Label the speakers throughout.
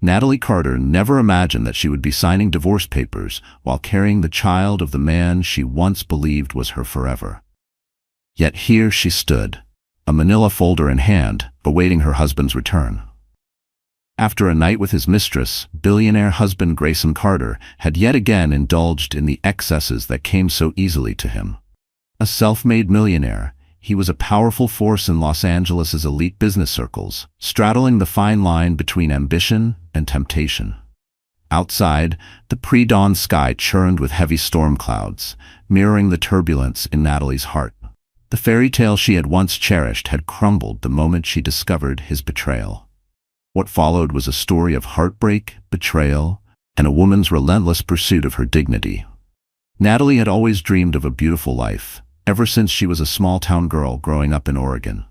Speaker 1: Natalie Carter never imagined that she would be signing divorce papers while carrying the child of the man she once believed was her forever. Yet here she stood, a manila folder in hand, awaiting her husband's return. After a night with his mistress, billionaire husband Grayson Carter had yet again indulged in the excesses that came so easily to him. A self-made millionaire, he was a powerful force in Los Angeles' elite business circles, straddling the fine line between ambition and temptation. Outside, the pre-dawn sky churned with heavy storm clouds, mirroring the turbulence in Natalie's heart. The fairy tale she had once cherished had crumbled the moment she discovered his betrayal. What followed was a story of heartbreak, betrayal, and a woman's relentless pursuit of her dignity. Natalie had always dreamed of a beautiful life, ever since she was a small-town girl growing up in Oregon.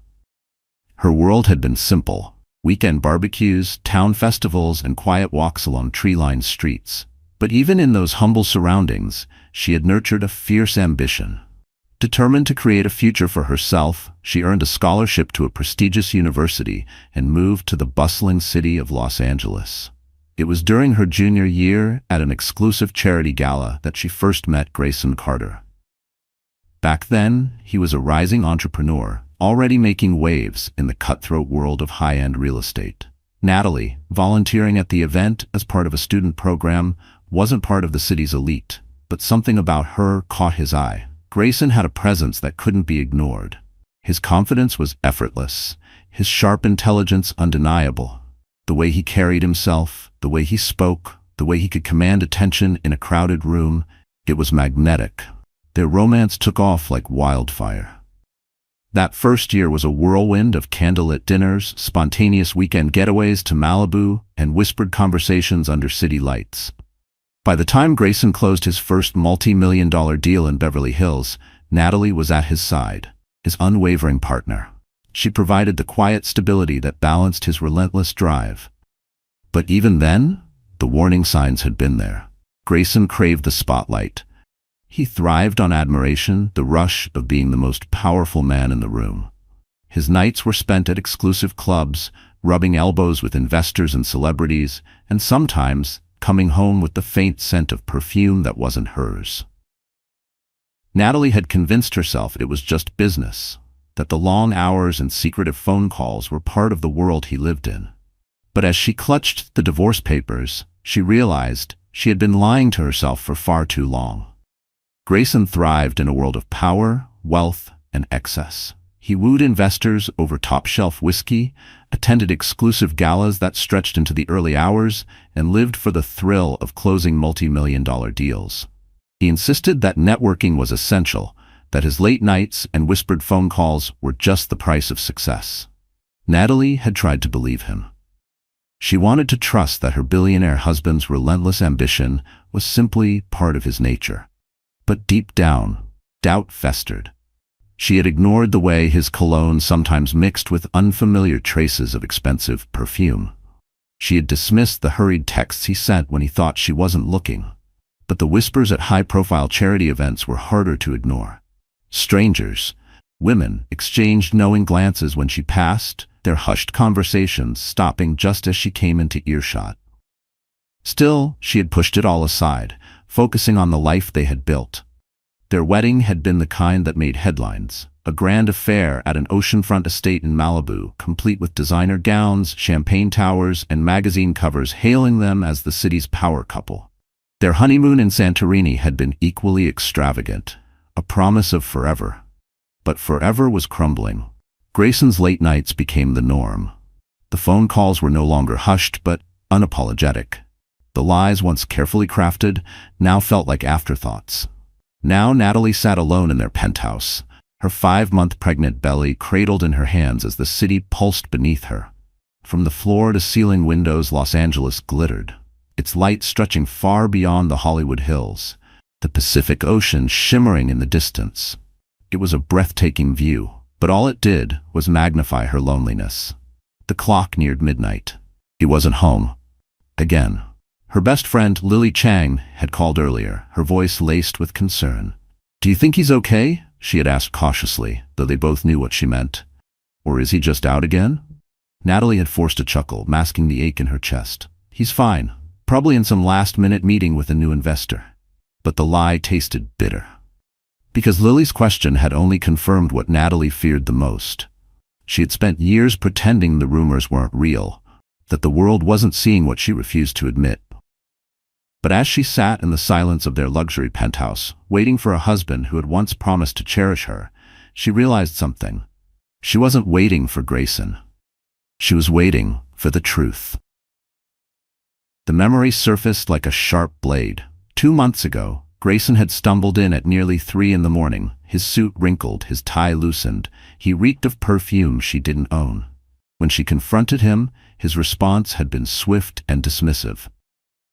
Speaker 1: Her world had been simple: weekend barbecues, town festivals, and quiet walks along tree-lined streets. But even in those humble surroundings, she had nurtured a fierce ambition. Determined to create a future for herself, she earned a scholarship to a prestigious university and moved to the bustling city of Los Angeles. It was during her junior year, at an exclusive charity gala, that she first met Grayson Carter. Back then, he was a rising entrepreneur, already making waves in the cutthroat world of high-end real estate. Natalie, volunteering at the event as part of a student program, wasn't part of the city's elite, but something about her caught his eye. Grayson had a presence that couldn't be ignored. His confidence was effortless, his sharp intelligence undeniable. The way he carried himself, the way he spoke, the way he could command attention in a crowded room, it was magnetic. Their romance took off like wildfire. That first year was a whirlwind of candlelit dinners, spontaneous weekend getaways to Malibu, and whispered conversations under city lights. By the time Grayson closed his first multi-million-dollar deal in Beverly Hills, Natalie was at his side, his unwavering partner. She provided the quiet stability that balanced his relentless drive. But even then, the warning signs had been there. Grayson craved the spotlight. He thrived on admiration, the rush of being the most powerful man in the room. His nights were spent at exclusive clubs, rubbing elbows with investors and celebrities, and sometimes coming home with the faint scent of perfume that wasn't hers. Natalie had convinced herself it was just business, that the long hours and secretive phone calls were part of the world he lived in. But as she clutched the divorce papers, she realized she had been lying to herself for far too long. Grayson thrived in a world of power, wealth, and excess. He wooed investors over top-shelf whiskey, attended exclusive galas that stretched into the early hours, and lived for the thrill of closing multi-million-dollar deals. He insisted that networking was essential, that his late nights and whispered phone calls were just the price of success. Natalie had tried to believe him. She wanted to trust that her billionaire husband's relentless ambition was simply part of his nature. But deep down, doubt festered. She had ignored the way his cologne sometimes mixed with unfamiliar traces of expensive perfume. She had dismissed the hurried texts he sent when he thought she wasn't looking. But the whispers at high-profile charity events were harder to ignore. Strangers, women, exchanged knowing glances when she passed, their hushed conversations stopping just as she came into earshot. Still, she had pushed it all aside, focusing on the life they had built. Their wedding had been the kind that made headlines, a grand affair at an oceanfront estate in Malibu, complete with designer gowns, champagne towers, and magazine covers hailing them as the city's power couple. Their honeymoon in Santorini had been equally extravagant, a promise of forever. But forever was crumbling. Grayson's late nights became the norm. The phone calls were no longer hushed but unapologetic. The lies, once carefully crafted, now felt like afterthoughts. Now Natalie sat alone in their penthouse, her 5-month pregnant belly cradled in her hands as the city pulsed beneath her. From the floor-to-ceiling windows, Los Angeles glittered, its light stretching far beyond the Hollywood Hills, the Pacific Ocean shimmering in the distance. It was a breathtaking view, but all it did was magnify her loneliness. The clock neared midnight. He wasn't home. Again. Her best friend, Lily Chang, had called earlier, her voice laced with concern. "Do you think he's okay?" she had asked cautiously, though they both knew what she meant. "Or is he just out again?" Natalie had forced a chuckle, masking the ache in her chest. He's fine, probably in some last-minute meeting with a new investor. But the lie tasted bitter. Because Lily's question had only confirmed what Natalie feared the most. She had spent years pretending the rumors weren't real, that the world wasn't seeing what she refused to admit. But as she sat in the silence of their luxury penthouse, waiting for a husband who had once promised to cherish her, she realized something. She wasn't waiting for Grayson. She was waiting for the truth. The memory surfaced like a sharp blade. 2 months ago, Grayson had stumbled in at nearly 3 in the morning, his suit wrinkled, his tie loosened. He reeked of perfume she didn't own. When she confronted him, his response had been swift and dismissive.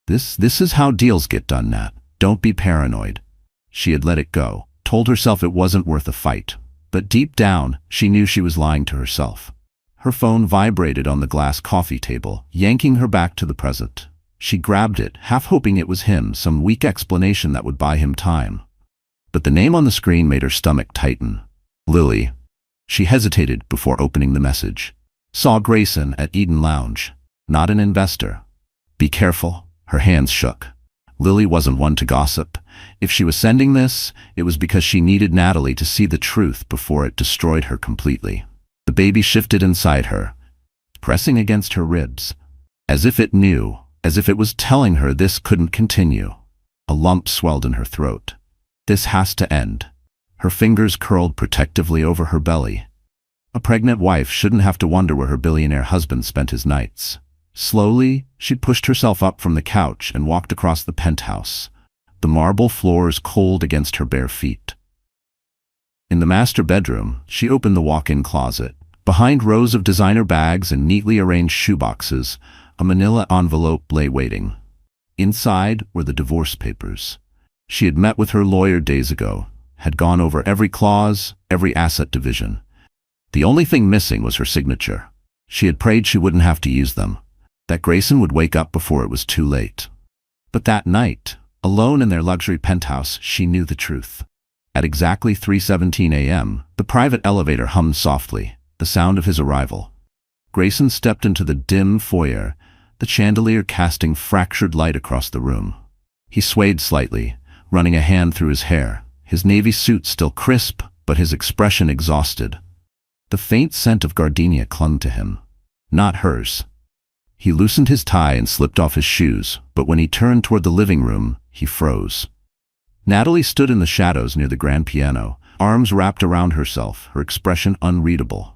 Speaker 1: This is how deals get done, Nat. Don't be paranoid. She had let it go, told herself it wasn't worth a fight. But deep down, she knew she was lying to herself. Her phone vibrated on the glass coffee table, yanking her back to the present. She grabbed it, half hoping it was him, some weak explanation that would buy him time. But the name on the screen made her stomach tighten. Lily. She hesitated before opening the message. Saw Grayson at Eden Lounge. Not an investor. Be careful. Her hands shook. Lily wasn't one to gossip. If she was sending this, it was because she needed Natalie to see the truth before it destroyed her completely. The baby shifted inside her, pressing against her ribs. As if it knew, as if it was telling her this couldn't continue. A lump swelled in her throat. This has to end. Her fingers curled protectively over her belly. A pregnant wife shouldn't have to wonder where her billionaire husband spent his nights. Slowly, she pushed herself up from the couch and walked across the penthouse, the marble floors cold against her bare feet. In the master bedroom, she opened the walk-in closet. Behind rows of designer bags and neatly arranged shoeboxes, a manila envelope lay waiting. Inside were the divorce papers. She had met with her lawyer days ago, had gone over every clause, every asset division. The only thing missing was her signature. She had prayed she wouldn't have to use them, that Grayson would wake up before it was too late. But that night, alone in their luxury penthouse, she knew the truth. At exactly 3:17 a.m., the private elevator hummed softly, the sound of his arrival. Grayson stepped into the dim foyer, the chandelier casting fractured light across the room. He swayed slightly, running a hand through his hair, his navy suit still crisp, but his expression exhausted. The faint scent of gardenia clung to him. Not hers. He loosened his tie and slipped off his shoes, but when he turned toward the living room, he froze. Natalie stood in the shadows near the grand piano, arms wrapped around herself, her expression unreadable.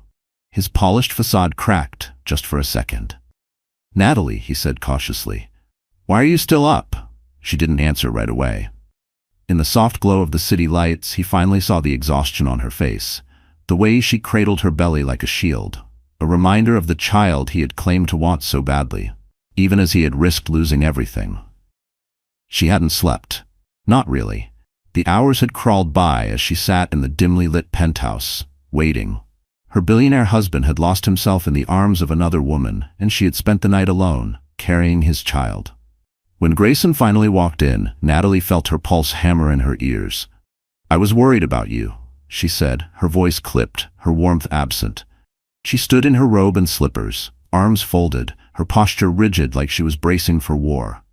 Speaker 1: His polished facade cracked, just for a second. Natalie, he said cautiously, why are you still up? She didn't answer right away. In the soft glow of the city lights, he finally saw the exhaustion on her face, the way she cradled her belly like a shield. A reminder of the child he had claimed to want so badly, even as he had risked losing everything. She hadn't slept. Not really. The hours had crawled by as she sat in the dimly lit penthouse, waiting. Her billionaire husband had lost himself in the arms of another woman, and she had spent the night alone, carrying his child. When Grayson finally walked in, Natalie felt her pulse hammer in her ears. I was worried about you, she said, her voice clipped, her warmth absent. She stood in her robe and slippers, arms folded, her posture rigid like she was bracing for war.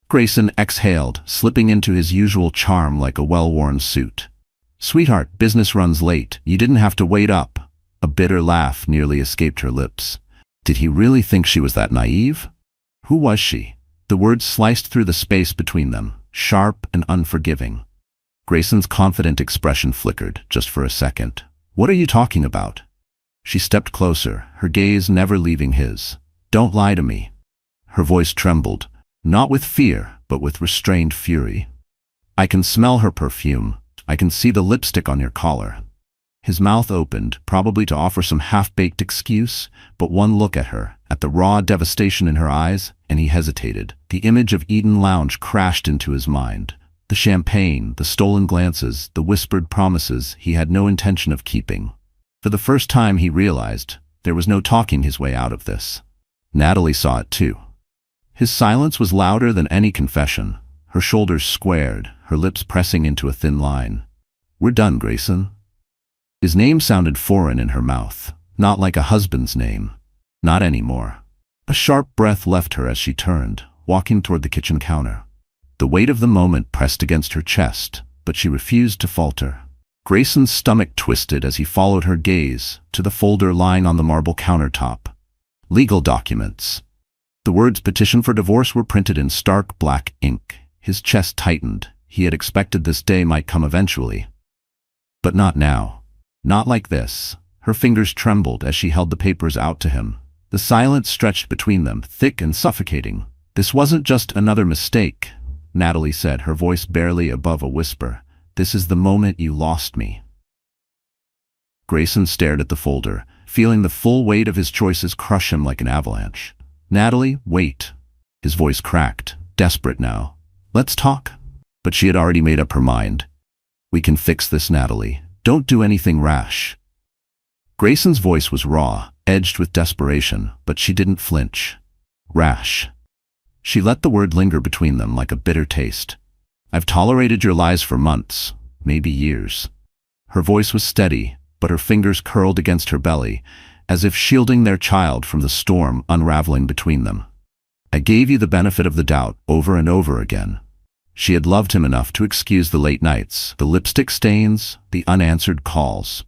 Speaker 1: Grayson exhaled, slipping into his usual charm like a well-worn suit. Sweetheart, business runs late. You didn't have to wait up. A bitter laugh nearly escaped her lips. Did he really think she was that naive? Who was she? The words sliced through the space between them, sharp and unforgiving. Grayson's confident expression flickered, just for a second. What are you talking about? She stepped closer, her gaze never leaving his. Don't lie to me. Her voice trembled, not with fear, but with restrained fury. I can smell her perfume. I can see the lipstick on your collar. His mouth opened, probably to offer some half-baked excuse, but one look at her, at the raw devastation in her eyes, and he hesitated. The image of Eden Lounge crashed into his mind. The champagne, the stolen glances, the whispered promises he had no intention of keeping. For the first time he realized there was no talking his way out of this. Natalie saw it too. His silence was louder than any confession, her shoulders squared, her lips pressing into a thin line. We're done, Grayson. His name sounded foreign in her mouth, not like a husband's name. Not anymore. A sharp breath left her as she turned, walking toward the kitchen counter. The weight of the moment pressed against her chest, but she refused to falter. Grayson's stomach twisted as he followed her gaze to the folder lying on the marble countertop. Legal documents. The words "petition for divorce" were printed in stark black ink. His chest tightened. He had expected this day might come eventually. But not now. Not like this. Her fingers trembled as she held the papers out to him. The silence stretched between them, thick and suffocating. "This wasn't just another mistake," Natalie said, her voice barely above a whisper. "This is the moment you lost me." Grayson stared at the folder, feeling the full weight of his choices crush him like an avalanche. "Natalie, wait." His voice cracked, desperate now. "Let's talk." But she had already made up her mind. "We can fix this, Natalie. Don't do anything rash." Grayson's voice was raw, edged with desperation, but she didn't flinch. Rash. She let the word linger between them like a bitter taste. "I've tolerated your lies for months, maybe years." Her voice was steady, but her fingers curled against her belly, as if shielding their child from the storm unraveling between them. "I gave you the benefit of the doubt over and over again." She had loved him enough to excuse the late nights, the lipstick stains, the unanswered calls.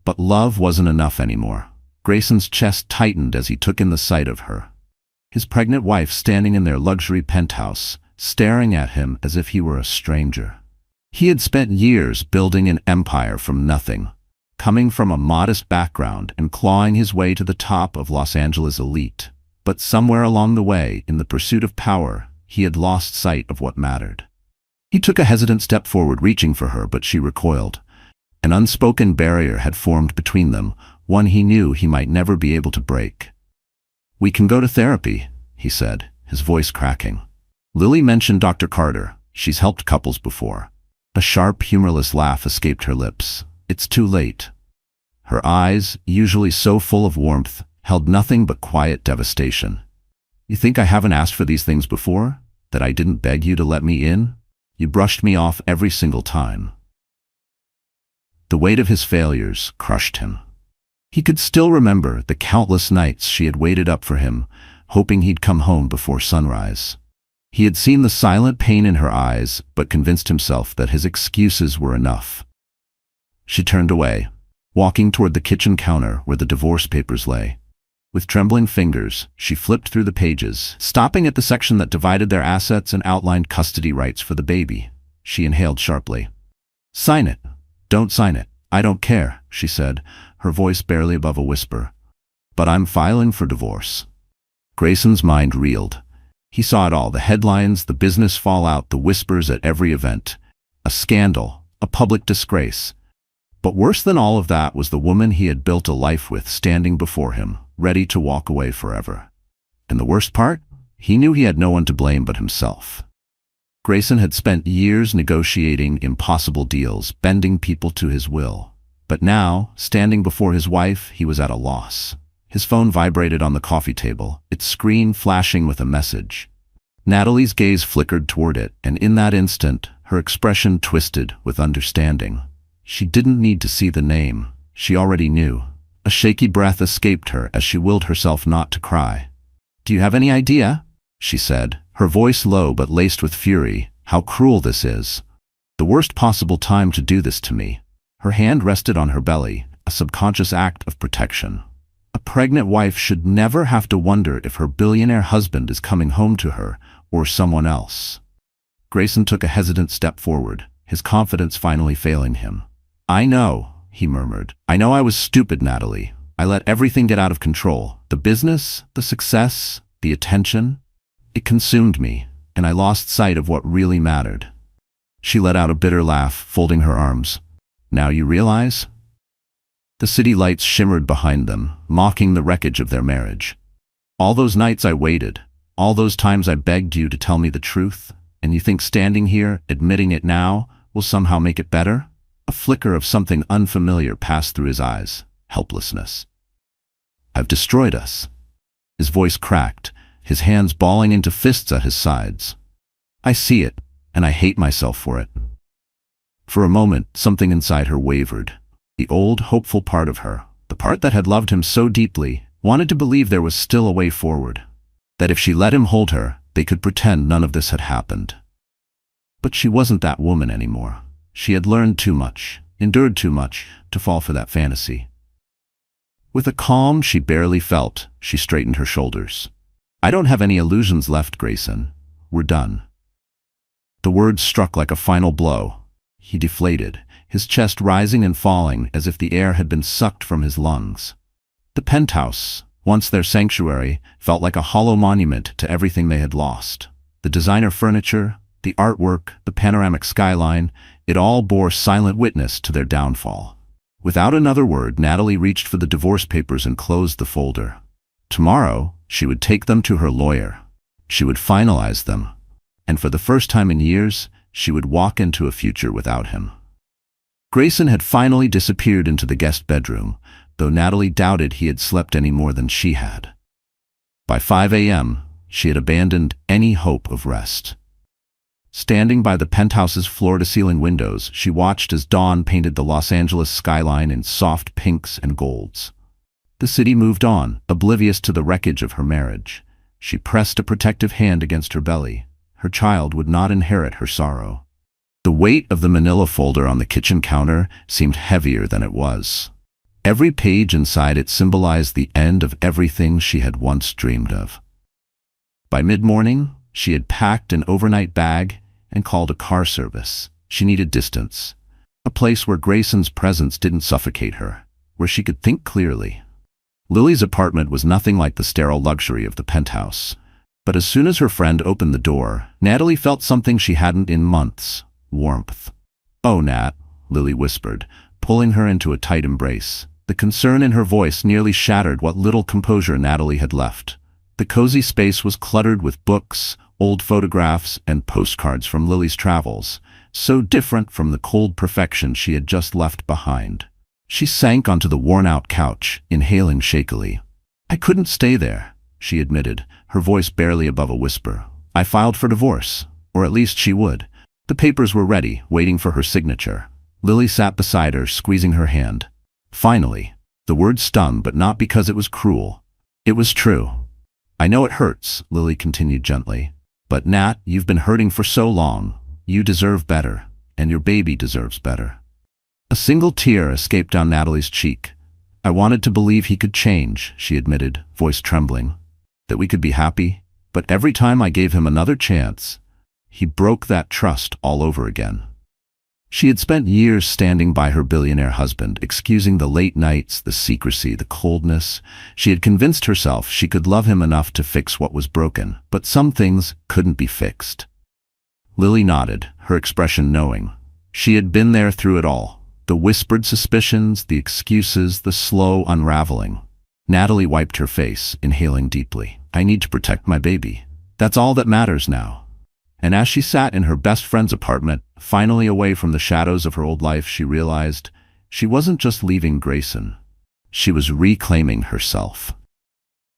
Speaker 1: But love wasn't enough anymore. Grayson's chest tightened as he took in the sight of her. His pregnant wife standing in their luxury penthouse, staring at him as if he were a stranger. He had spent years building an empire from nothing, coming from a modest background and clawing his way to the top of Los Angeles' elite. But somewhere along the way, in the pursuit of power, he had lost sight of what mattered. He took a hesitant step forward, reaching for her, but she recoiled. An unspoken barrier had formed between them, one he knew he might never be able to break. "We can go to therapy," he said, his voice cracking. "Lily mentioned Dr. Carter. She's helped couples before." A sharp, humorless laugh escaped her lips. "It's too late." Her eyes, usually so full of warmth, held nothing but quiet devastation. "You think I haven't asked for these things before? That I didn't beg you to let me in? You brushed me off every single time." The weight of his failures crushed him. He could still remember the countless nights she had waited up for him, hoping he'd come home before sunrise. He had seen the silent pain in her eyes, but convinced himself that his excuses were enough. She turned away, walking toward the kitchen counter where the divorce papers lay. With trembling fingers, she flipped through the pages, stopping at the section that divided their assets and outlined custody rights for the baby. She inhaled sharply. "Sign it. Don't sign it. I don't care," she said, her voice barely above a whisper. "But I'm filing for divorce." Grayson's mind reeled. He saw it all, the headlines, the business fallout, the whispers at every event. A scandal, a public disgrace. But worse than all of that was the woman he had built a life with standing before him, ready to walk away forever. And the worst part? He knew he had no one to blame but himself. Grayson had spent years negotiating impossible deals, bending people to his will. But now, standing before his wife, he was at a loss. His phone vibrated on the coffee table, its screen flashing with a message. Natalie's gaze flickered toward it, and in that instant, her expression twisted with understanding. She didn't need to see the name. She already knew. A shaky breath escaped her as she willed herself not to cry. "Do you have any idea?" she said, her voice low but laced with fury. "How cruel this is. The worst possible time to do this to me." Her hand rested on her belly, a subconscious act of protection. A pregnant wife should never have to wonder if her billionaire husband is coming home to her or someone else. Grayson took a hesitant step forward, his confidence finally failing him. "I know," he murmured. "I know I was stupid, Natalie. I let everything get out of control. The business, the success, the attention. It consumed me, and I lost sight of what really mattered." She let out a bitter laugh, folding her arms. "Now you realize?" The city lights shimmered behind them, mocking the wreckage of their marriage. "All those nights I waited, all those times I begged you to tell me the truth, and you think standing here, admitting it now, will somehow make it better?" A flicker of something unfamiliar passed through his eyes. Helplessness. "I've destroyed us." His voice cracked, his hands balling into fists at his sides. "I see it, and I hate myself for it." For a moment, something inside her wavered. The old, hopeful part of her, the part that had loved him so deeply, wanted to believe there was still a way forward, that if she let him hold her, they could pretend none of this had happened. But she wasn't that woman anymore. She had learned too much, endured too much, to fall for that fantasy. With a calm she barely felt, she straightened her shoulders. "I don't have any illusions left, Grayson. We're done." The words struck like a final blow. He deflated, his chest rising and falling as if the air had been sucked from his lungs. The penthouse, once their sanctuary, felt like a hollow monument to everything they had lost. The designer furniture, the artwork, the panoramic skyline, it all bore silent witness to their downfall. Without another word, Natalie reached for the divorce papers and closed the folder. Tomorrow, she would take them to her lawyer. She would finalize them. And for the first time in years, she would walk into a future without him. Grayson had finally disappeared into the guest bedroom, though Natalie doubted he had slept any more than she had. By 5 a.m., she had abandoned any hope of rest. Standing by the penthouse's floor-to-ceiling windows, she watched as dawn painted the Los Angeles skyline in soft pinks and golds. The city moved on, oblivious to the wreckage of her marriage. She pressed a protective hand against her belly. Her child would not inherit her sorrow. The weight of the manila folder on the kitchen counter seemed heavier than it was. Every page inside it symbolized the end of everything she had once dreamed of. By mid-morning, she had packed an overnight bag and called a car service. She needed distance, a place where Grayson's presence didn't suffocate her, where she could think clearly. Lily's apartment was nothing like the sterile luxury of the penthouse. But as soon as her friend opened the door, Natalie felt something she hadn't in months: warmth. "Oh, Nat," Lily whispered, pulling her into a tight embrace. The concern in her voice nearly shattered what little composure Natalie had left. The cozy space was cluttered with books, old photographs, and postcards from Lily's travels, so different from the cold perfection she had just left behind. She sank onto the worn-out couch, inhaling shakily. "I couldn't stay there," she admitted, her voice barely above a whisper. "I filed for divorce, or at least she would." The papers were ready, waiting for her signature. Lily sat beside her, squeezing her hand. Finally. The word stung, but not because it was cruel. It was true. "I know it hurts," Lily continued gently. "But Nat, you've been hurting for so long. You deserve better, and your baby deserves better." A single tear escaped down Natalie's cheek. "I wanted to believe he could change," she admitted, voice trembling. "That we could be happy. But every time I gave him another chance, he broke that trust all over again." She had spent years standing by her billionaire husband, excusing the late nights, the secrecy, the coldness. She had convinced herself she could love him enough to fix what was broken, but some things couldn't be fixed. Lily nodded, her expression knowing. She had been there through it all. The whispered suspicions, the excuses, the slow unraveling. Natalie wiped her face, inhaling deeply. "I need to protect my baby. That's all that matters now." And as she sat in her best friend's apartment, finally away from the shadows of her old life, she realized she wasn't just leaving Grayson. She was reclaiming herself.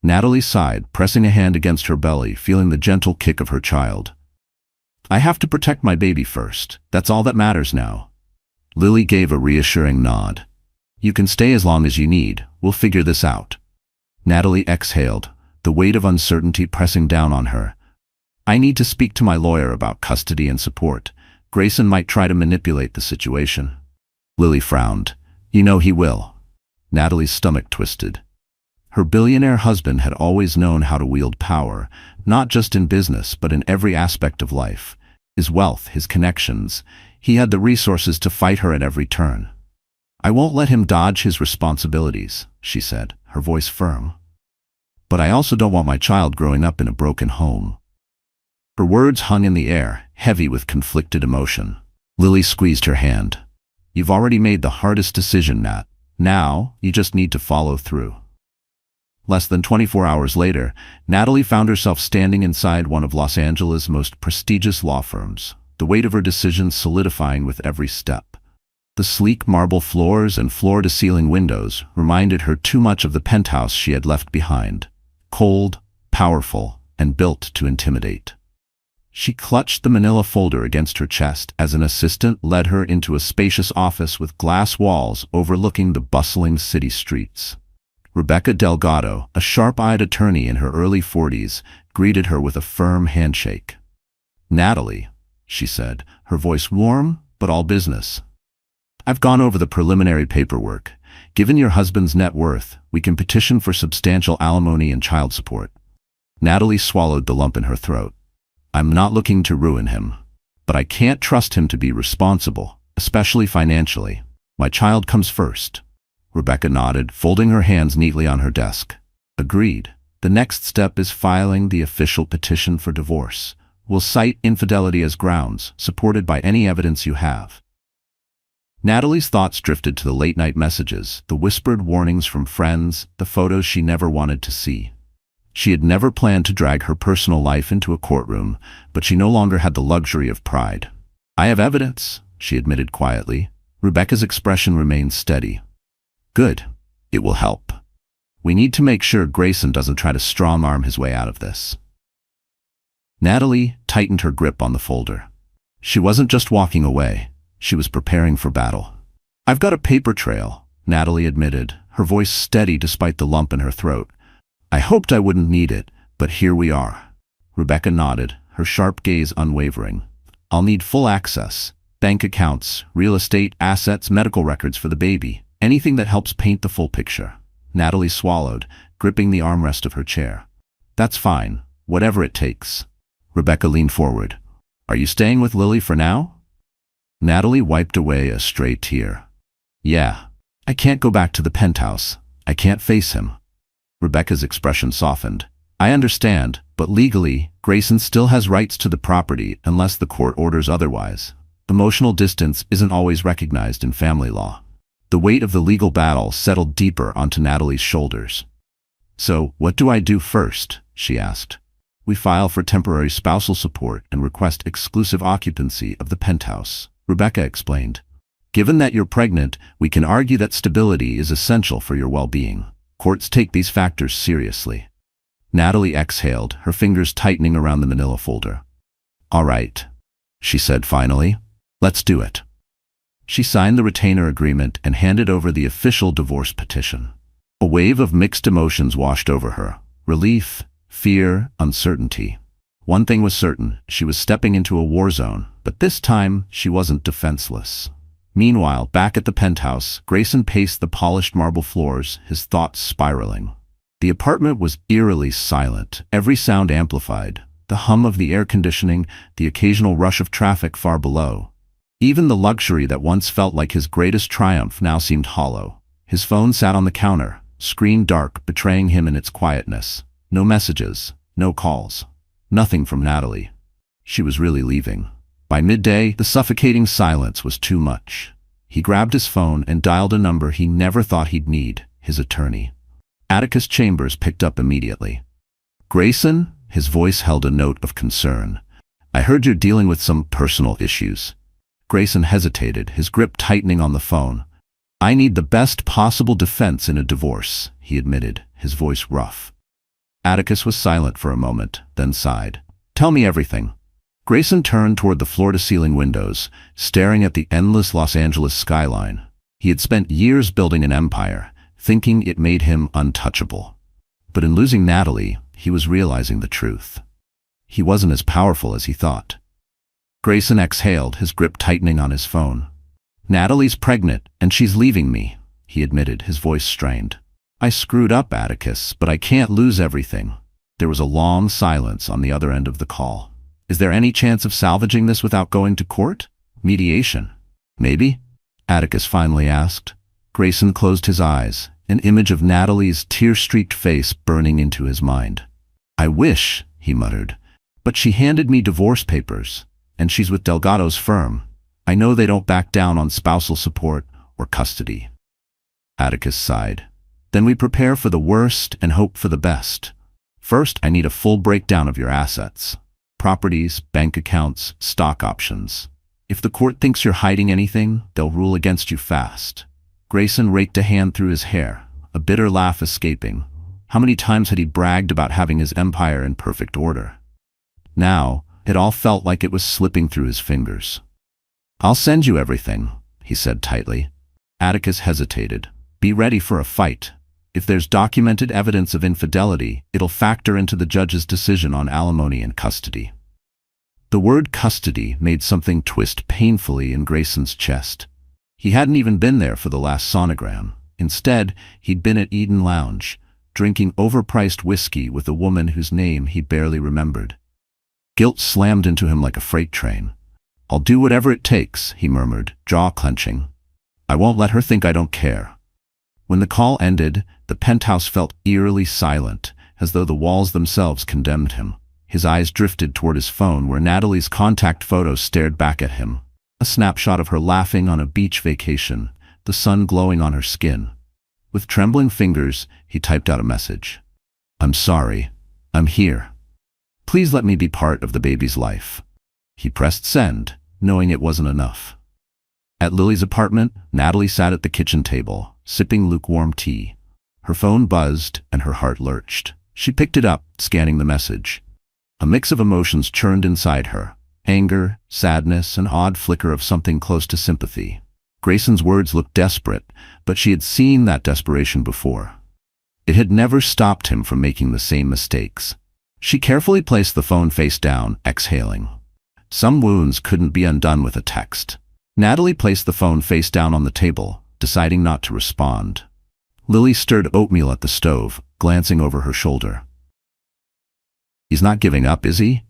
Speaker 1: Natalie sighed, pressing a hand against her belly, feeling the gentle kick of her child. "I have to protect my baby first. That's all that matters now." Lily gave a reassuring nod. "You can stay as long as you need. We'll figure this out." Natalie exhaled, the weight of uncertainty pressing down on her. "I need to speak to my lawyer about custody and support. Grayson might try to manipulate the situation." Lily frowned. "You know he will." Natalie's stomach twisted. Her billionaire husband had always known how to wield power, not just in business but in every aspect of life. His wealth, his connections. He had the resources to fight her at every turn. "I won't let him dodge his responsibilities," she said, her voice firm. "But I also don't want my child growing up in a broken home." Her words hung in the air, heavy with conflicted emotion. Lily squeezed her hand. "You've already made the hardest decision, Nat. Now, you just need to follow through." Less than 24 hours later, Natalie found herself standing inside one of Los Angeles' most prestigious law firms, the weight of her decision solidifying with every step. The sleek marble floors and floor-to-ceiling windows reminded her too much of the penthouse she had left behind. Cold, powerful, and built to intimidate. She clutched the manila folder against her chest as an assistant led her into a spacious office with glass walls overlooking the bustling city streets. Rebecca Delgado, a sharp-eyed attorney in her early 40s, greeted her with a firm handshake. "Natalie," she said, her voice warm but all business. "I've gone over the preliminary paperwork. Given your husband's net worth, we can petition for substantial alimony and child support." Natalie swallowed the lump in her throat. "I'm not looking to ruin him, but I can't trust him to be responsible, especially financially. My child comes first." Rebecca nodded, folding her hands neatly on her desk. "Agreed. The next step is filing the official petition for divorce. We'll cite infidelity as grounds, supported by any evidence you have." Natalie's thoughts drifted to the late-night messages, the whispered warnings from friends, the photos she never wanted to see. She had never planned to drag her personal life into a courtroom, but she no longer had the luxury of pride. "I have evidence," she admitted quietly. Rebecca's expression remained steady. "Good. It will help. We need to make sure Grayson doesn't try to strong-arm his way out of this." Natalie tightened her grip on the folder. She wasn't just walking away. She was preparing for battle. "I've got a paper trail," Natalie admitted, her voice steady despite the lump in her throat. "I hoped I wouldn't need it, but here we are." Rebecca nodded, her sharp gaze unwavering. "I'll need full access. Bank accounts, real estate, assets, medical records for the baby. Anything that helps paint the full picture." Natalie swallowed, gripping the armrest of her chair. "That's fine. Whatever it takes." Rebecca leaned forward. "Are you staying with Lily for now?" Natalie wiped away a stray tear. "Yeah. I can't go back to the penthouse. I can't face him." Rebecca's expression softened. "I understand, but legally, Grayson still has rights to the property unless the court orders otherwise. Emotional distance isn't always recognized in family law." The weight of the legal battle settled deeper onto Natalie's shoulders. "So, what do I do first?" she asked. "We file for temporary spousal support and request exclusive occupancy of the penthouse," Rebecca explained. "Given that you're pregnant, we can argue that stability is essential for your well-being. Courts take these factors seriously." Natalie exhaled, her fingers tightening around the manila folder. "All right," she said finally. "Let's do it." She signed the retainer agreement and handed over the official divorce petition. A wave of mixed emotions washed over her: relief, fear, uncertainty. One thing was certain: she was stepping into a war zone, but this time she wasn't defenseless. Meanwhile, back at the penthouse, Grayson paced the polished marble floors, his thoughts spiraling. The apartment was eerily silent, every sound amplified: the hum of the air conditioning, the occasional rush of traffic far below. Even the luxury that once felt like his greatest triumph now seemed hollow. His phone sat on the counter, screen dark, betraying him in its quietness. No messages, no calls. Nothing from Natalie. She was really leaving. By midday, the suffocating silence was too much. He grabbed his phone and dialed a number he never thought he'd need: his attorney. Atticus Chambers picked up immediately. "Grayson?" His voice held a note of concern. "I heard you're dealing with some personal issues." Grayson hesitated, his grip tightening on the phone. "I need the best possible defense in a divorce," he admitted, his voice rough. Atticus was silent for a moment, then sighed. "Tell me everything." Grayson turned toward the floor-to-ceiling windows, staring at the endless Los Angeles skyline. He had spent years building an empire, thinking it made him untouchable. But in losing Natalie, he was realizing the truth. He wasn't as powerful as he thought. Grayson exhaled, his grip tightening on his phone. "Natalie's pregnant, and she's leaving me," he admitted, his voice strained. "I screwed up, Atticus, but I can't lose everything." There was a long silence on the other end of the call. "Is there any chance of salvaging this without going to court? Mediation? Maybe?" Atticus finally asked. Grayson closed his eyes, an image of Natalie's tear-streaked face burning into his mind. "I wish," he muttered, "but she handed me divorce papers, and she's with Delgado's firm. I know they don't back down on spousal support or custody." Atticus sighed. "Then we prepare for the worst and hope for the best. First, I need a full breakdown of your assets. Properties, bank accounts, stock options. If the court thinks you're hiding anything, they'll rule against you fast." Grayson raked a hand through his hair, a bitter laugh escaping. How many times had he bragged about having his empire in perfect order? Now, it all felt like it was slipping through his fingers. "I'll send you everything," he said tightly. Atticus hesitated. "Be ready for a fight. If there's documented evidence of infidelity, it'll factor into the judge's decision on alimony and custody. The word custody made something twist painfully in Grayson's chest. He hadn't even been there for the last sonogram. Instead, he'd been at Eden Lounge, drinking overpriced whiskey with a woman whose name he barely remembered. Guilt slammed into him like a freight train. "I'll do whatever it takes," he murmured, jaw clenching. "I won't let her think I don't care." When the call ended, the penthouse felt eerily silent, as though the walls themselves condemned him. His eyes drifted toward his phone where Natalie's contact photo stared back at him. A snapshot of her laughing on a beach vacation, the sun glowing on her skin. With trembling fingers, he typed out a message. "I'm sorry. I'm here. Please let me be part of the baby's life." He pressed send, knowing it wasn't enough. At Lily's apartment, Natalie sat at the kitchen table, sipping lukewarm tea. Her phone buzzed and her heart lurched. She picked it up, scanning the message. A mix of emotions churned inside her. Anger, sadness, an odd flicker of something close to sympathy. Grayson's words looked desperate, but she had seen that desperation before. It had never stopped him from making the same mistakes. She carefully placed the phone face down, exhaling. Some wounds couldn't be undone with a text. Natalie placed the phone face down on the table, deciding not to respond. Lily stirred oatmeal at the stove, glancing over her shoulder. "He's not giving up, is he?"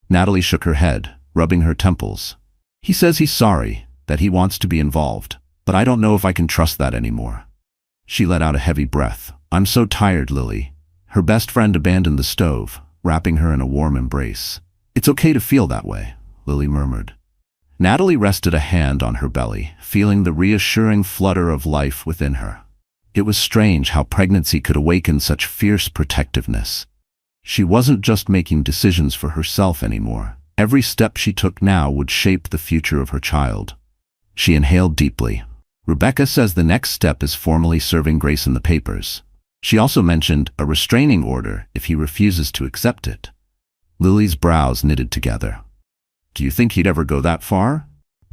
Speaker 1: Natalie shook her head, rubbing her temples. "He says he's sorry, that he wants to be involved, but I don't know if I can trust that anymore." She let out a heavy breath. "I'm so tired, Lily." Her best friend abandoned the stove, wrapping her in a warm embrace. "It's okay to feel that way," Lily murmured. Natalie rested a hand on her belly, feeling the reassuring flutter of life within her. It was strange how pregnancy could awaken such fierce protectiveness. She wasn't just making decisions for herself anymore. Every step she took now would shape the future of her child. She inhaled deeply. "Rebecca says the next step is formally serving Grayson the papers. She also mentioned a restraining order if he refuses to accept it." Lily's brows knitted together. "Do you think he'd ever go that far?"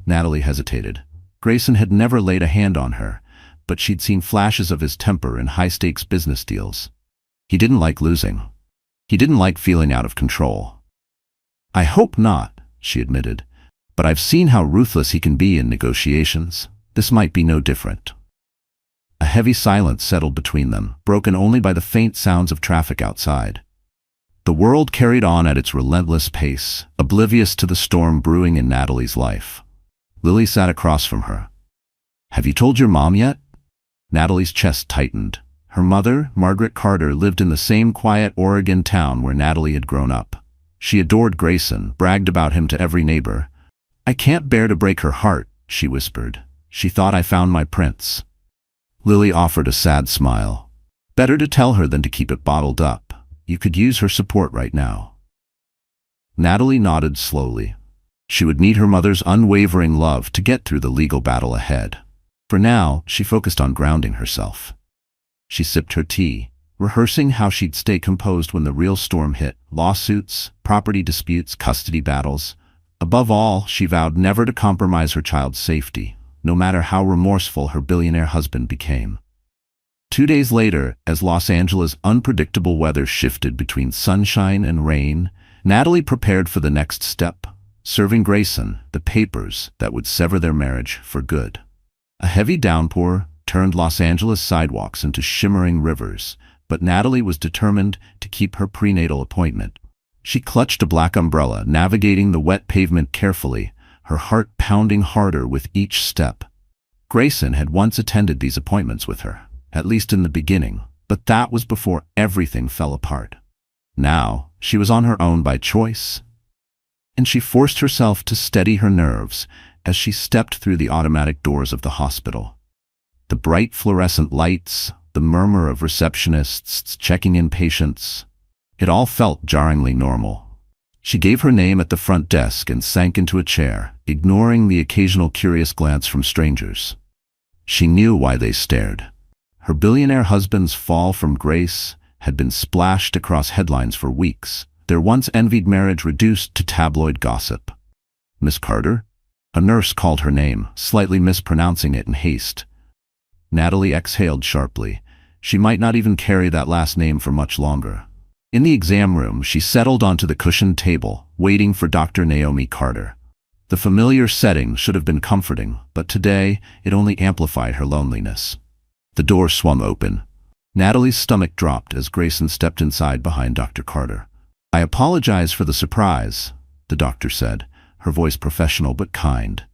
Speaker 1: Natalie hesitated. Grayson had never laid a hand on her, but she'd seen flashes of his temper in high-stakes business deals. He didn't like losing. He didn't like feeling out of control. "I hope not," she admitted, "but I've seen how ruthless he can be in negotiations. This might be no different." A heavy silence settled between them, broken only by the faint sounds of traffic outside. The world carried on at its relentless pace, oblivious to the storm brewing in Natalie's life. Lily sat across from her. "Have you told your mom yet?" Natalie's chest tightened. Her mother, Margaret Carter, lived in the same quiet Oregon town where Natalie had grown up. She adored Grayson, bragged about him to every neighbor. "I can't bear to break her heart," she whispered. "She thought I found my prince." Lily offered a sad smile. "Better to tell her than to keep it bottled up. You could use her support right now." Natalie nodded slowly. She would need her mother's unwavering love to get through the legal battle ahead. For now, she focused on grounding herself. She sipped her tea, rehearsing how she'd stay composed when the real storm hit: lawsuits, property disputes, custody battles. Above all, she vowed never to compromise her child's safety, no matter how remorseful her billionaire husband became. 2 days later, as Los Angeles' unpredictable weather shifted between sunshine and rain, Natalie prepared for the next step: serving Grayson the papers that would sever their marriage for good. A heavy downpour turned Los Angeles sidewalks into shimmering rivers, but Natalie was determined to keep her prenatal appointment. She clutched a black umbrella, navigating the wet pavement carefully, her heart pounding harder with each step. Grayson had once attended these appointments with her, at least in the beginning, but that was before everything fell apart. Now, she was on her own by choice, and she forced herself to steady her nerves as she stepped through the automatic doors of the hospital. The bright fluorescent lights, the murmur of receptionists checking in patients, it all felt jarringly normal. She gave her name at the front desk and sank into a chair, ignoring the occasional curious glance from strangers. She knew why they stared. Her billionaire husband's fall from grace had been splashed across headlines for weeks, their once envied marriage reduced to tabloid gossip. "Miss Carter?" A nurse called her name, slightly mispronouncing it in haste. Natalie exhaled sharply. She might not even carry that last name for much longer. In the exam room, she settled onto the cushioned table, waiting for Dr. Naomi Carter. The familiar setting should have been comforting, but today it only amplified her loneliness. The door swung open. Natalie's stomach dropped as Grayson stepped inside behind Dr. Carter. "I apologize for the surprise," the doctor said, her voice professional but kind.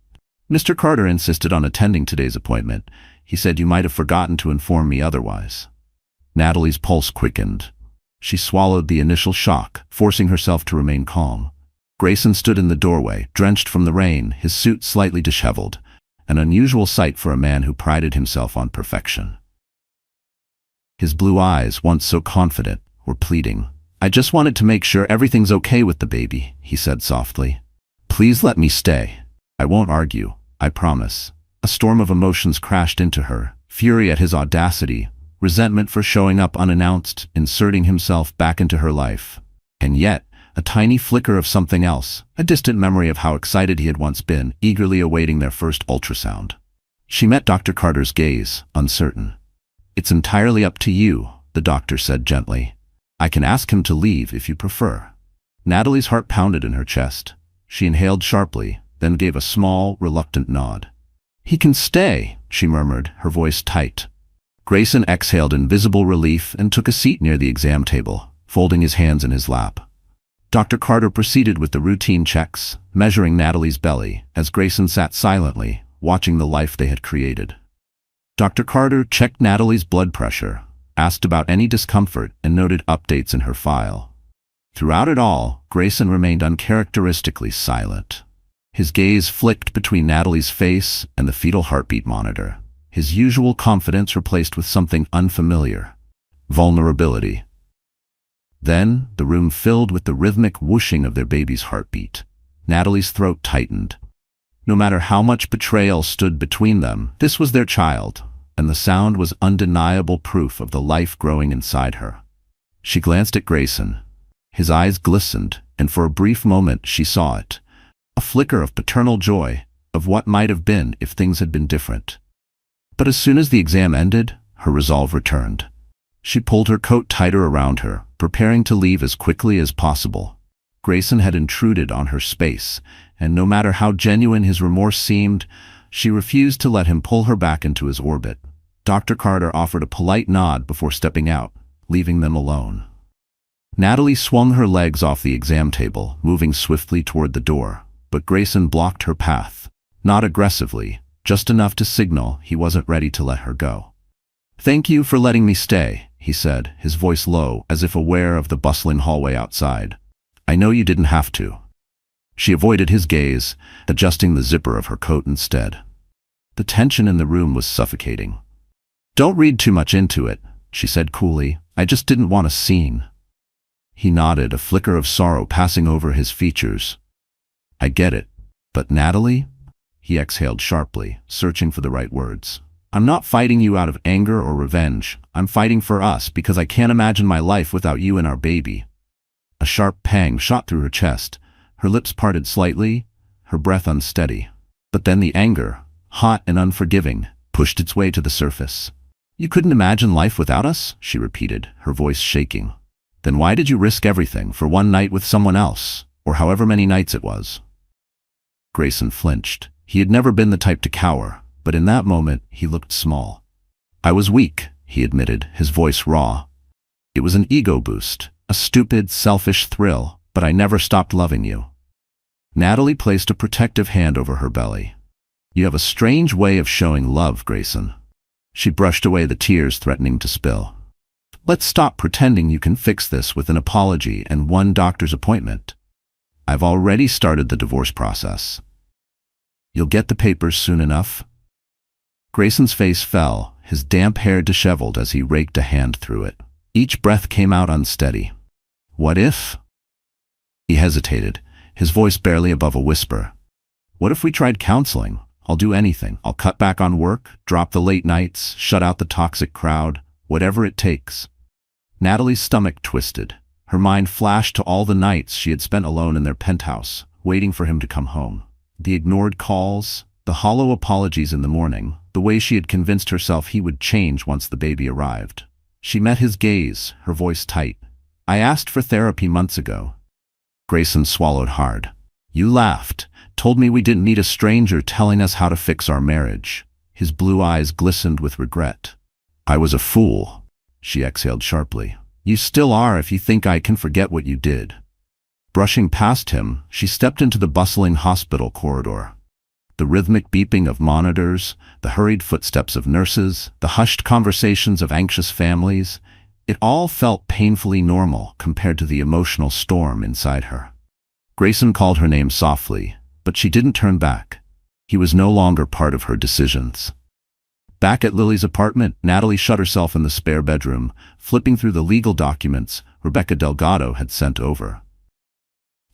Speaker 1: "Mr. Carter insisted on attending today's appointment. He said you might have forgotten to inform me otherwise." Natalie's pulse quickened. She swallowed the initial shock, forcing herself to remain calm. Grayson stood in the doorway, drenched from the rain, his suit slightly disheveled, an unusual sight for a man who prided himself on perfection. His blue eyes, once so confident, were pleading. "I just wanted to make sure everything's okay with the baby," he said softly. "Please let me stay. I won't argue, I promise." A storm of emotions crashed into her, fury at his audacity, resentment for showing up unannounced, inserting himself back into her life. And yet, a tiny flicker of something else, a distant memory of how excited he had once been, eagerly awaiting their first ultrasound. She met Dr. Carter's gaze, uncertain. "It's entirely up to you," the doctor said gently. "I can ask him to leave if you prefer." Natalie's heart pounded in her chest. She inhaled sharply, then gave a small, reluctant nod. "He can stay," she murmured, her voice tight. Grayson exhaled in visible relief and took a seat near the exam table, folding his hands in his lap. Dr. Carter proceeded with the routine checks, measuring Natalie's belly, as Grayson sat silently, watching the life they had created. Dr. Carter checked Natalie's blood pressure, asked about any discomfort, and noted updates in her file. Throughout it all, Grayson remained uncharacteristically silent. His gaze flicked between Natalie's face and the fetal heartbeat monitor, his usual confidence replaced with something unfamiliar: vulnerability. Then, the room filled with the rhythmic whooshing of their baby's heartbeat. Natalie's throat tightened. No matter how much betrayal stood between them, this was their child, and the sound was undeniable proof of the life growing inside her. She glanced at Grayson. His eyes glistened, and for a brief moment she saw it. A flicker of paternal joy, of what might have been if things had been different. But as soon as the exam ended, her resolve returned. She pulled her coat tighter around her, preparing to leave as quickly as possible. Grayson had intruded on her space, and no matter how genuine his remorse seemed, she refused to let him pull her back into his orbit. Dr. Carter offered a polite nod before stepping out, leaving them alone. Natalie swung her legs off the exam table, moving swiftly toward the door, but Grayson blocked her path. Not aggressively, just enough to signal he wasn't ready to let her go. "Thank you for letting me stay," he said, his voice low, as if aware of the bustling hallway outside. "I know you didn't have to." She avoided his gaze, adjusting the zipper of her coat instead. The tension in the room was suffocating. "Don't read too much into it," she said coolly. "I just didn't want a scene." He nodded, a flicker of sorrow passing over his features. "I get it. But Natalie?" He exhaled sharply, searching for the right words. "I'm not fighting you out of anger or revenge. I'm fighting for us because I can't imagine my life without you and our baby." A sharp pang shot through her chest. Her lips parted slightly, her breath unsteady. But then the anger, hot and unforgiving, pushed its way to the surface. "You couldn't imagine life without us?" she repeated, her voice shaking. "Then why did you risk everything for one night with someone else, or however many nights it was?" Grayson flinched. He had never been the type to cower, but in that moment he looked small. "I was weak," he admitted, his voice raw. "It was an ego boost, a stupid, selfish thrill, but I never stopped loving you." Natalie placed a protective hand over her belly. "You have a strange way of showing love, Grayson." She brushed away the tears threatening to spill. "Let's stop pretending you can fix this with an apology and one doctor's appointment. I've already started the divorce process. You'll get the papers soon enough." Grayson's face fell, his damp hair disheveled as he raked a hand through it. Each breath came out unsteady. "What if?" He hesitated, his voice barely above a whisper. "What if we tried counseling? I'll do anything. I'll cut back on work, drop the late nights, shut out the toxic crowd, whatever it takes." Natalie's stomach twisted. Her mind flashed to all the nights she had spent alone in their penthouse, waiting for him to come home. The ignored calls, the hollow apologies in the morning, the way she had convinced herself he would change once the baby arrived. She met his gaze, her voice tight. "I asked for therapy months ago." Grayson swallowed hard. "You laughed, told me we didn't need a stranger telling us how to fix our marriage." His blue eyes glistened with regret. "I was a fool," she exhaled sharply. "You still are if you think I can forget what you did." Brushing past him, she stepped into the bustling hospital corridor. The rhythmic beeping of monitors, the hurried footsteps of nurses, the hushed conversations of anxious families, it all felt painfully normal compared to the emotional storm inside her. Grayson called her name softly, but she didn't turn back. He was no longer part of her decisions. Back at Lily's apartment, Natalie shut herself in the spare bedroom, flipping through the legal documents Rebecca Delgado had sent over.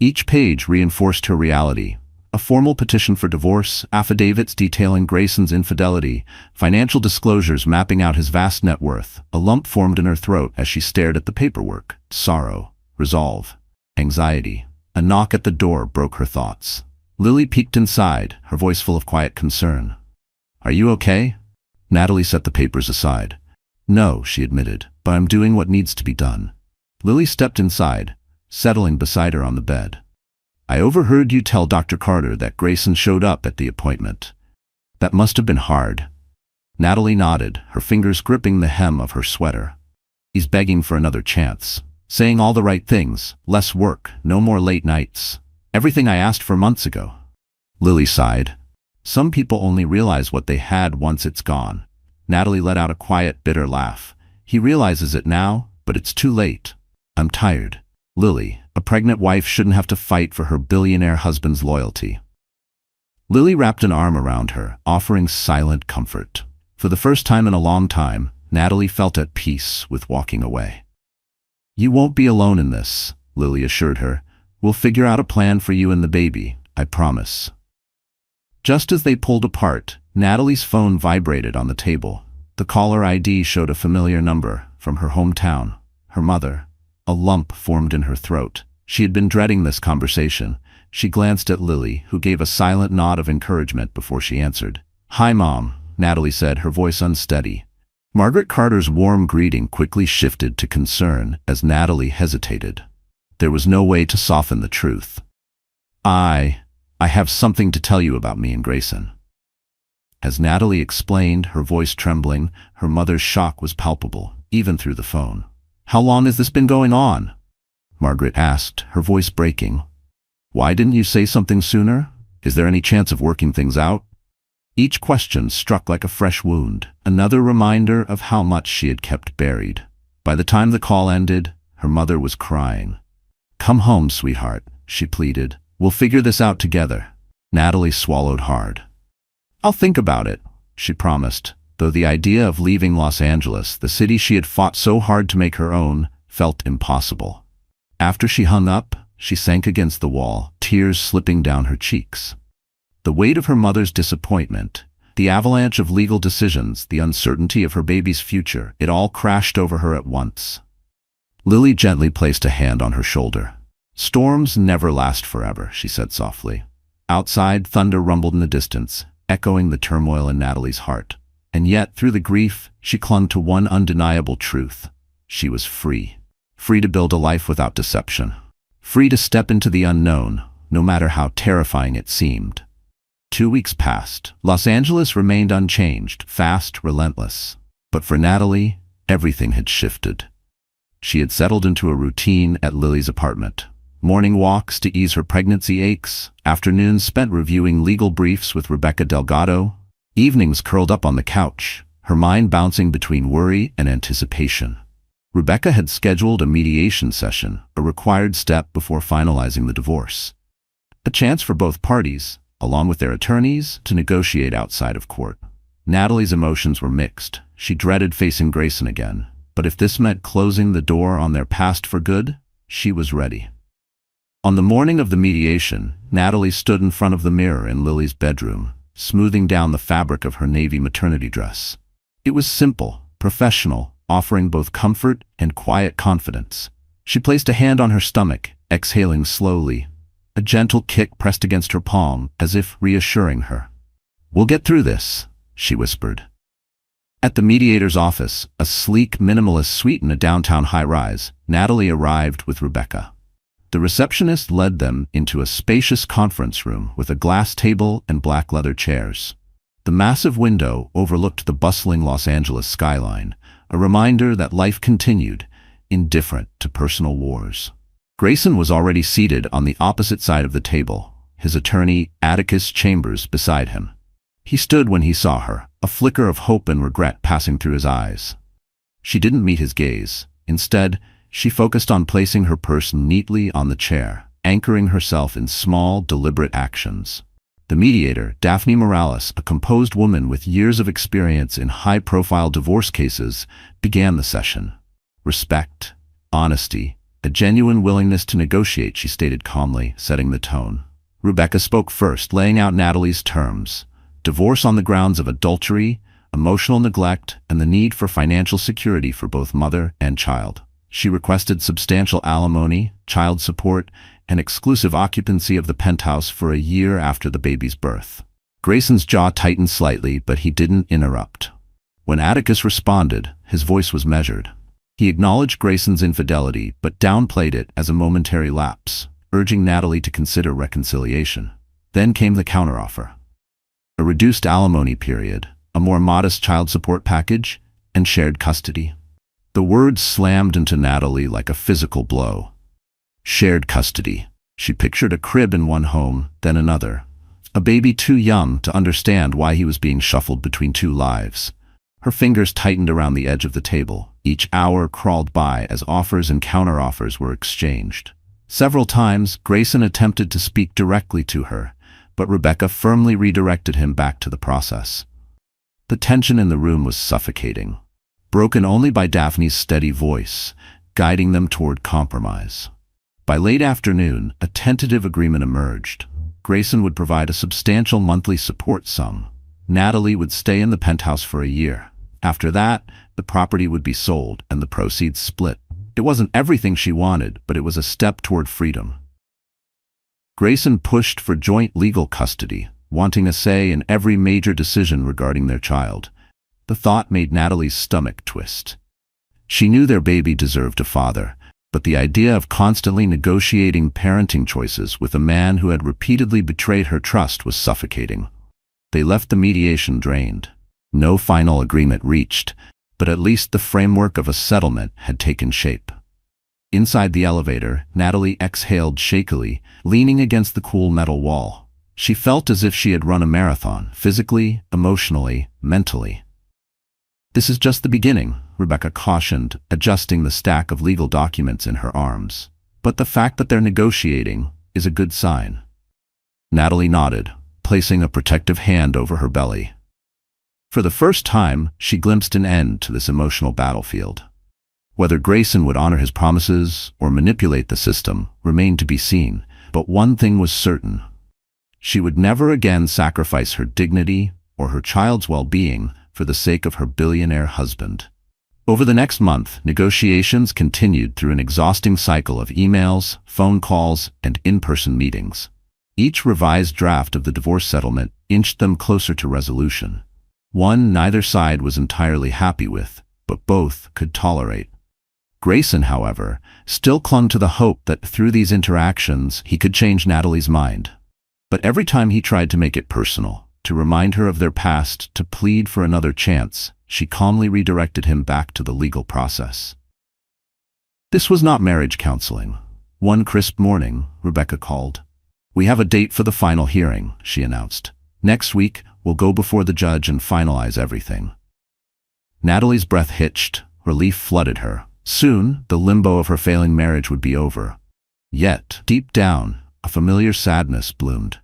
Speaker 1: Each page reinforced her reality. A formal petition for divorce, affidavits detailing Grayson's infidelity, financial disclosures mapping out his vast net worth. A lump formed in her throat as she stared at the paperwork. Sorrow, resolve, anxiety. A knock at the door broke her thoughts. Lily peeked inside, her voice full of quiet concern. "Are you okay?" Natalie set the papers aside. "No," she admitted, "but I'm doing what needs to be done." Lily stepped inside, settling beside her on the bed. "I overheard you tell Dr. Carter that Grayson showed up at the appointment. That must have been hard." Natalie nodded, her fingers gripping the hem of her sweater. "He's begging for another chance, saying all the right things, less work, no more late nights. Everything I asked for months ago." Lily sighed. "Some people only realize what they had once it's gone." Natalie let out a quiet, bitter laugh. "He realizes it now, but it's too late. I'm tired." Lily, a pregnant wife, shouldn't have to fight for her billionaire husband's loyalty. Lily wrapped an arm around her, offering silent comfort. For the first time in a long time, Natalie felt at peace with walking away. "You won't be alone in this," Lily assured her. "We'll figure out a plan for you and the baby, I promise." Just as they pulled apart, Natalie's phone vibrated on the table. The caller ID showed a familiar number from her hometown. Her mother. A lump formed in her throat. She had been dreading this conversation. She glanced at Lily, who gave a silent nod of encouragement before she answered. "Hi, Mom," Natalie said, her voice unsteady. Margaret Carter's warm greeting quickly shifted to concern as Natalie hesitated. There was no way to soften the truth. I have something to tell you about me and Grayson." As Natalie explained, her voice trembling, her mother's shock was palpable, even through the phone. "How long has this been going on?" Margaret asked, her voice breaking. "Why didn't you say something sooner? Is there any chance of working things out?" Each question struck like a fresh wound, another reminder of how much she had kept buried. By the time the call ended, her mother was crying. "Come home, sweetheart," she pleaded. "We'll figure this out together." Natalie swallowed hard. "I'll think about it," she promised, though the idea of leaving Los Angeles, the city she had fought so hard to make her own, felt impossible. After she hung up, she sank against the wall, tears slipping down her cheeks. The weight of her mother's disappointment, the avalanche of legal decisions, the uncertainty of her baby's future, it all crashed over her at once. Lily gently placed a hand on her shoulder. "Storms never last forever," she said softly. Outside, thunder rumbled in the distance, echoing the turmoil in Natalie's heart. And yet, through the grief, she clung to one undeniable truth. She was free. Free to build a life without deception. Free to step into the unknown, no matter how terrifying it seemed. 2 weeks passed. Los Angeles remained unchanged, fast, relentless. But for Natalie, everything had shifted. She had settled into a routine at Lily's apartment. Morning walks to ease her pregnancy aches, afternoons spent reviewing legal briefs with Rebecca Delgado, evenings curled up on the couch, her mind bouncing between worry and anticipation. Rebecca had scheduled a mediation session, a required step before finalizing the divorce. A chance for both parties, along with their attorneys, to negotiate outside of court. Natalie's emotions were mixed. She dreaded facing Grayson again, but if this meant closing the door on their past for good, she was ready. On the morning of the mediation, Natalie stood in front of the mirror in Lily's bedroom, smoothing down the fabric of her navy maternity dress. It was simple, professional, offering both comfort and quiet confidence. She placed a hand on her stomach, exhaling slowly. A gentle kick pressed against her palm, as if reassuring her. "We'll get through this," she whispered. At the mediator's office, a sleek, minimalist suite in a downtown high-rise, Natalie arrived with Rebecca. The receptionist led them into a spacious conference room with a glass table and black leather chairs. The massive window overlooked the bustling Los Angeles skyline, a reminder that life continued, indifferent to personal wars. Grayson was already seated on the opposite side of the table, his attorney, Atticus Chambers, beside him. He stood when he saw her, a flicker of hope and regret passing through his eyes. She didn't meet his gaze. Instead, she focused on placing her purse neatly on the chair, anchoring herself in small, deliberate actions. The mediator, Daphne Morales, a composed woman with years of experience in high-profile divorce cases, began the session. Respect, honesty, a genuine willingness to negotiate, she stated calmly, setting the tone. Rebecca spoke first, laying out Natalie's terms. Divorce on the grounds of adultery, emotional neglect, and the need for financial security for both mother and child. She requested substantial alimony, child support, and exclusive occupancy of the penthouse for a year after the baby's birth. Grayson's jaw tightened slightly, but he didn't interrupt. When Atticus responded, his voice was measured. He acknowledged Grayson's infidelity, but downplayed it as a momentary lapse, urging Natalie to consider reconciliation. Then came the counteroffer. A reduced alimony period, a more modest child support package, and shared custody. The words slammed into Natalie like a physical blow. Shared custody. She pictured a crib in one home, then another. A baby too young to understand why he was being shuffled between two lives. Her fingers tightened around the edge of the table. Each hour crawled by as offers and counteroffers were exchanged. Several times, Grayson attempted to speak directly to her, but Rebecca firmly redirected him back to the process. The tension in the room was suffocating, broken only by Daphne's steady voice, guiding them toward compromise. By late afternoon, a tentative agreement emerged. Grayson would provide a substantial monthly support sum. Natalie would stay in the penthouse for a year. After that, the property would be sold and the proceeds split. It wasn't everything she wanted, but it was a step toward freedom. Grayson pushed for joint legal custody, wanting a say in every major decision regarding their child. The thought made Natalie's stomach twist. She knew their baby deserved a father, but the idea of constantly negotiating parenting choices with a man who had repeatedly betrayed her trust was suffocating. They left the mediation drained. No final agreement reached, but at least the framework of a settlement had taken shape. Inside the elevator, Natalie exhaled shakily, leaning against the cool metal wall. She felt as if she had run a marathon, physically, emotionally, mentally. "This is just the beginning," Rebecca cautioned, adjusting the stack of legal documents in her arms. "But the fact that they're negotiating is a good sign." Natalie nodded, placing a protective hand over her belly. For the first time, she glimpsed an end to this emotional battlefield. Whether Grayson would honor his promises or manipulate the system remained to be seen, but one thing was certain. She would never again sacrifice her dignity or her child's well-being for the sake of her billionaire husband. Over the next month, negotiations continued through an exhausting cycle of emails, phone calls, and in-person meetings. Each revised draft of the divorce settlement inched them closer to resolution. One neither side was entirely happy with, but both could tolerate. Grayson, however, still clung to the hope that through these interactions he could change Natalie's mind. But every time he tried to make it personal, to remind her of their past, to plead for another chance, she calmly redirected him back to the legal process. This was not marriage counseling. One crisp morning, Rebecca called. "We have a date for the final hearing," she announced. "Next week, we'll go before the judge and finalize everything." Natalie's breath hitched. Relief flooded her. Soon, the limbo of her failing marriage would be over. Yet, deep down, a familiar sadness bloomed.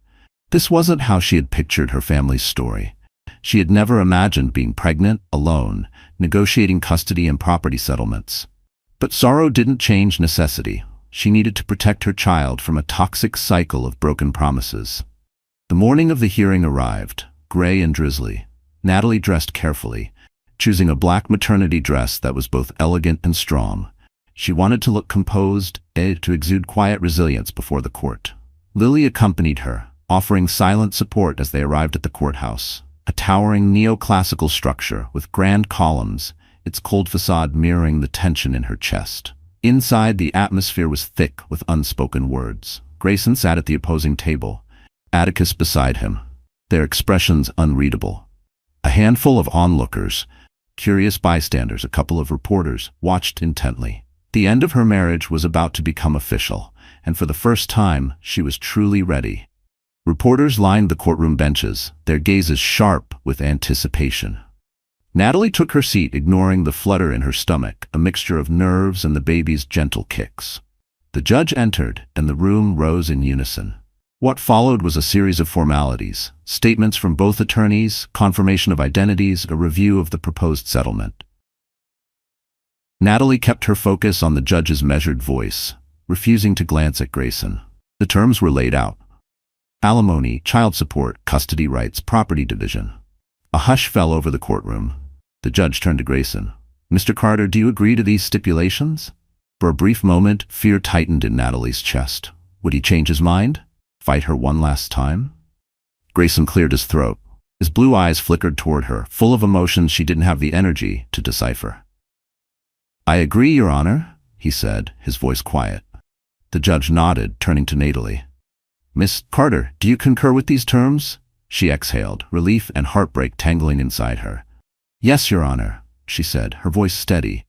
Speaker 1: This wasn't how she had pictured her family's story. She had never imagined being pregnant, alone, negotiating custody and property settlements. But sorrow didn't change necessity. She needed to protect her child from a toxic cycle of broken promises. The morning of the hearing arrived, gray and drizzly. Natalie dressed carefully, choosing a black maternity dress that was both elegant and strong. She wanted to look composed, to exude quiet resilience before the court. Lily accompanied her, offering silent support as they arrived at the courthouse. a towering neoclassical structure with grand columns, its cold facade mirroring the tension in her chest. Inside, the atmosphere was thick with unspoken words. Grayson sat at the opposing table, Atticus beside him, their expressions unreadable. A handful of onlookers, curious bystanders, a couple of reporters, watched intently. The end of her marriage was about to become official, and for the first time, she was truly ready. Reporters lined the courtroom benches, their gazes sharp with anticipation. Natalie took her seat, ignoring the flutter in her stomach, a mixture of nerves and the baby's gentle kicks. The judge entered, and the room rose in unison. What followed was a series of formalities, statements from both attorneys, confirmation of identities, a review of the proposed settlement. Natalie kept her focus on the judge's measured voice, refusing to glance at Grayson. The terms were laid out: alimony, child support, custody rights, property division. A hush fell over the courtroom. The judge turned to Grayson. "Mr. Carter, do you agree to these stipulations?" For a brief moment, fear tightened in Natalie's chest. Would he change his mind? Fight her one last time? Grayson cleared his throat. His blue eyes flickered toward her, full of emotions she didn't have the energy to decipher. "I agree, Your Honor," he said, his voice quiet. The judge nodded, turning to Natalie. "Miss Carter, do you concur with these terms?" She exhaled, relief and heartbreak tangling inside her. "Yes, Your Honor," she said, her voice steady.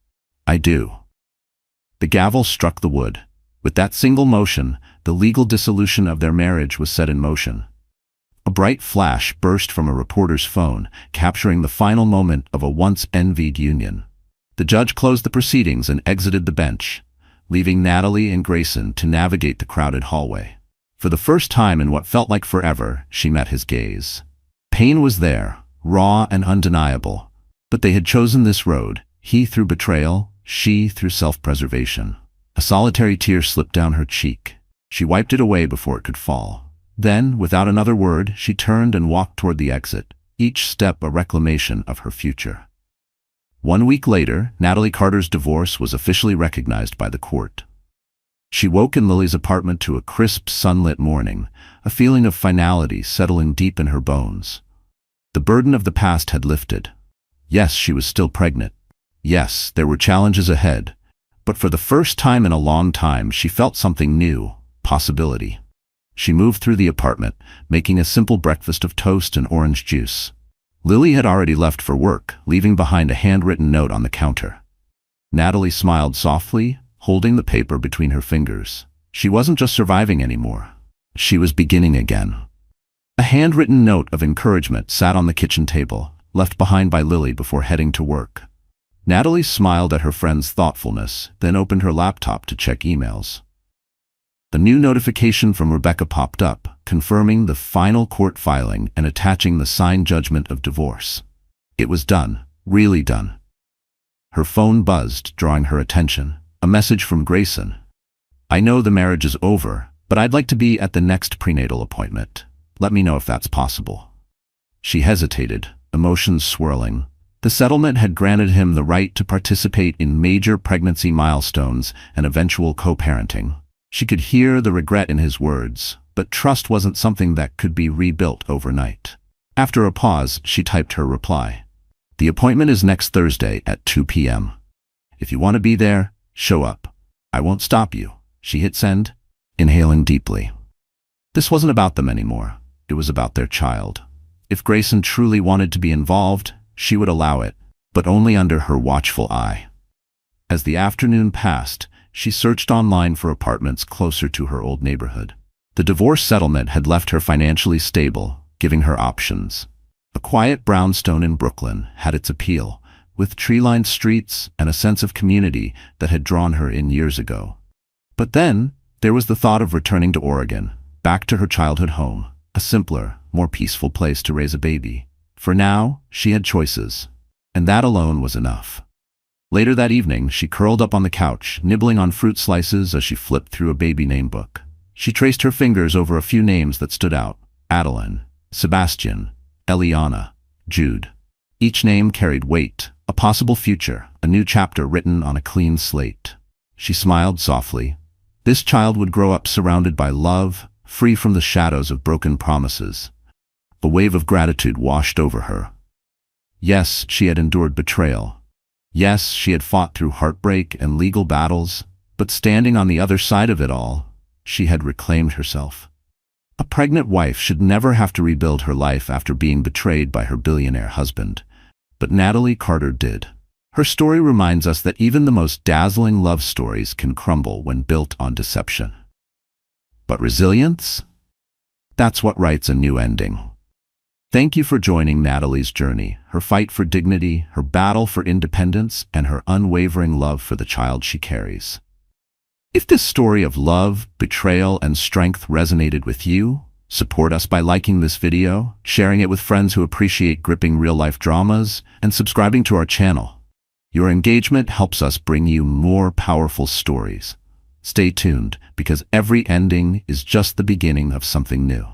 Speaker 1: "I do." The gavel struck the wood. With that single motion, the legal dissolution of their marriage was set in motion. A bright flash burst from a reporter's phone, capturing the final moment of a once-envied union. The judge closed the proceedings and exited the bench, leaving Natalie and Grayson to navigate the crowded hallway. For the first time in what felt like forever, she met his gaze. Pain was there, raw and undeniable, but they had chosen this road, he through betrayal, she through self-preservation. A solitary tear slipped down her cheek. She wiped it away before it could fall. Then, without another word, she turned and walked toward the exit, each step a reclamation of her future. 1 week later, Natalie Carter's divorce was officially recognized by the court. She woke in Lily's apartment to a crisp, sunlit morning, a feeling of finality settling deep in her bones. The burden of the past had lifted. Yes, she was still pregnant. Yes, there were challenges ahead. But for the first time in a long time, she felt something new, possibility. She moved through the apartment, making a simple breakfast of toast and orange juice. Lily had already left for work, leaving behind a handwritten note on the counter. Natalie smiled softly, holding the paper between her fingers. She wasn't just surviving anymore. She was beginning again. A handwritten note of encouragement sat on the kitchen table, left behind by Lily before heading to work. Natalie smiled at her friend's thoughtfulness, then opened her laptop to check emails. The new notification from Rebecca popped up, confirming the final court filing and attaching the signed judgment of divorce. It was done, really done. Her phone buzzed, drawing her attention. A message from Grayson. "I know the marriage is over, but I'd like to be at the next prenatal appointment. Let me know if that's possible." She hesitated, emotions swirling. The settlement had granted him the right to participate in major pregnancy milestones and eventual co-parenting. She could hear the regret in his words, but trust wasn't something that could be rebuilt overnight. After a pause, she typed her reply. "The appointment is next Thursday at 2 p.m. If you want to be there, show up. I won't stop you." She hit send, inhaling deeply. This wasn't about them anymore. It was about their child. If Grayson truly wanted to be involved, she would allow it, but only under her watchful eye. As the afternoon passed, she searched online for apartments closer to her old neighborhood. The divorce settlement had left her financially stable, giving her options. A quiet brownstone in Brooklyn had its appeal, with tree-lined streets and a sense of community that had drawn her in years ago. But then, there was the thought of returning to Oregon, back to her childhood home, a simpler, more peaceful place to raise a baby. For now, she had choices, and that alone was enough. Later that evening, she curled up on the couch, nibbling on fruit slices as she flipped through a baby name book. She traced her fingers over a few names that stood out: Adeline, Sebastian, Eliana, Jude. Each name carried weight, a possible future, a new chapter written on a clean slate. She smiled softly. This child would grow up surrounded by love, free from the shadows of broken promises. A wave of gratitude washed over her. Yes, she had endured betrayal. Yes, she had fought through heartbreak and legal battles, but standing on the other side of it all, she had reclaimed herself. A pregnant wife should never have to rebuild her life after being betrayed by her billionaire husband. But Natalie Carter did. Her story reminds us that even the most dazzling love stories can crumble when built on deception. But resilience? That's what writes a new ending. Thank you for joining Natalie's journey, her fight for dignity, her battle for independence, and her unwavering love for the child she carries. If this story of love, betrayal, and strength resonated with you, support us by liking this video, sharing it with friends who appreciate gripping real-life dramas, and subscribing to our channel. Your engagement helps us bring you more powerful stories. Stay tuned, because every ending is just the beginning of something new.